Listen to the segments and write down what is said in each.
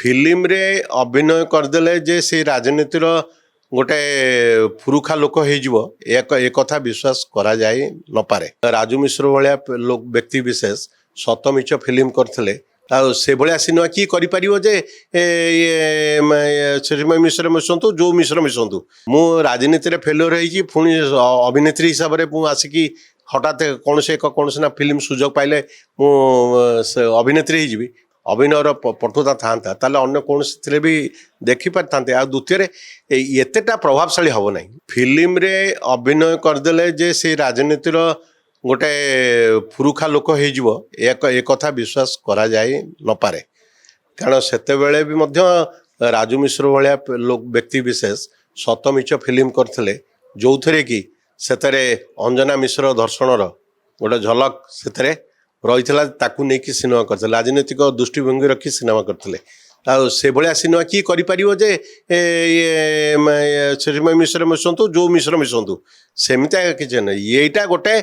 Film रे अभिनय करदेले जे से राजनीतिर गोटे पुरुखा लोक हो कथा विश्वास करा जाए न पारे। राजू मिश्र भाया लोक व्यक्ति विशेष सतमिच फिल्म करते से भाया सिनेमा कि श्रीमय मिश्र मिशंतु जो मिश्र मिशंतु मु राजनीति फेल्योर होगी पुणी अभिनेत्री हिसाब से आसिकी हठात कौन से ना फिल्म सुजोग पाइले मु अभिनेत्री हो अभिनयर पटुता था अन्य कौन भी देखिपार था। आ द्वितीय एतेटा प्रभावशाली हम ना फिल्म रे अभिनय करदेले जे से राजनीतिर गोटे पुरुखा लोक हो कथा विश्वास करा जाए न पारे। कारण सेतेबेले भी मध्य राजू मिश्र भाया लोक व्यक्ति विशेष सतमिच फिल्म करते जो थे कि सेतरे अंजना मिश्र दर्शनर गोटे झलक से रही नहीं सिनेमा करते राजनीतिक दृष्टिभंगी रखी सिनेमा करते से भाया सिनेमा कि श्रीमय मिश्र मिशंतु जो मिश्र मिशंतु सेमती किसी ना यहीटा गोटे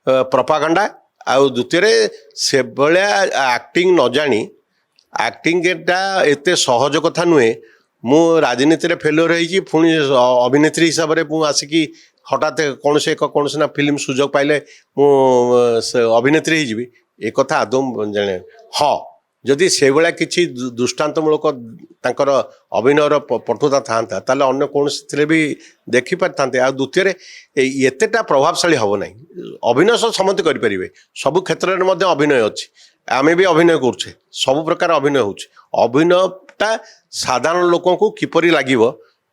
प्रपागंडा। आउ द्वितीय से भाया एक्टिंग न जानी एक्टिंग एते सहज कथा नुहे मु राजनीति फेल्योर होगी पुणी अभिनेत्री हिसाब से आसिकी हठात कौन से ना फिल्म सुजोग पाइले मु अभिनेत्री हो एक कथा आदौ जाने हाँ जदि से भाया किसी दृष्टांतमूलक तांकर अभिनयर पटुता था अन्य कौन भी देखिपार था। आ द्वितीय एतेटा प्रभावशाली हम ना अभिनय समस्त करें सबु क्षेत्र में अभिनय अच्छी आमे भी अभिनय करुचे सब प्रकार अभिनय अभिनयटा साधारण लोक को किपरि लागिवो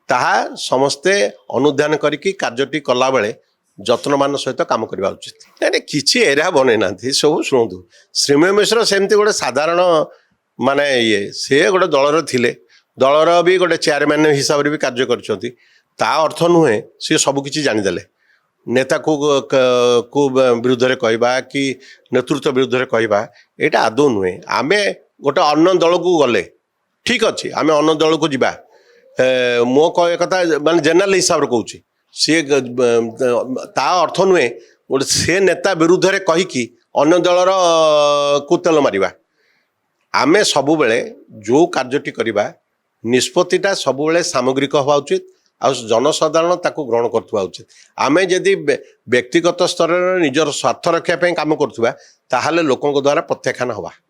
ताहा समस्ते अनुध्यान करिकी कार्यटी कला बेले जत्नमान सहित काम करवा उचित। नहीं किसी एरा बन ना सब शुणु श्रीमय मिश्र सेमती गोटे साधारण माने ये सी गोटे दलर थिले दलर भी गोटे चेयरमैन हिसाब से भी कार्य कर अर्थ नुहे सी सबकि जानीदे नेता को विरुद्ध में कहवा कि नेतृत्व विरुद्ध में कहवा यहाँ आदौ नुहे आमे गोटे अन्न दल को गले ठीक अच्छे आम अन्न दल को जीवा मो कह कथा माने जेनेराल हिसाब से कहूँ सी ता अर्थ नुहे गोटे से नेता विरुद्ध में कहीकि अन्न दलर को तेल मारिबा आमे सबु बेले जो कार्यटी करवा निष्पत्तिटा सबु बेले सामग्रिक हवा उचित आ जनसाधारण ताको ग्रहण करथुवा उचित। आमे यदि व्यक्तिगत स्तर निजर स्वार्थ रक्षा काम करथुवा ताहाले लोकंक द्वारा प्रत्याख्यान हवा।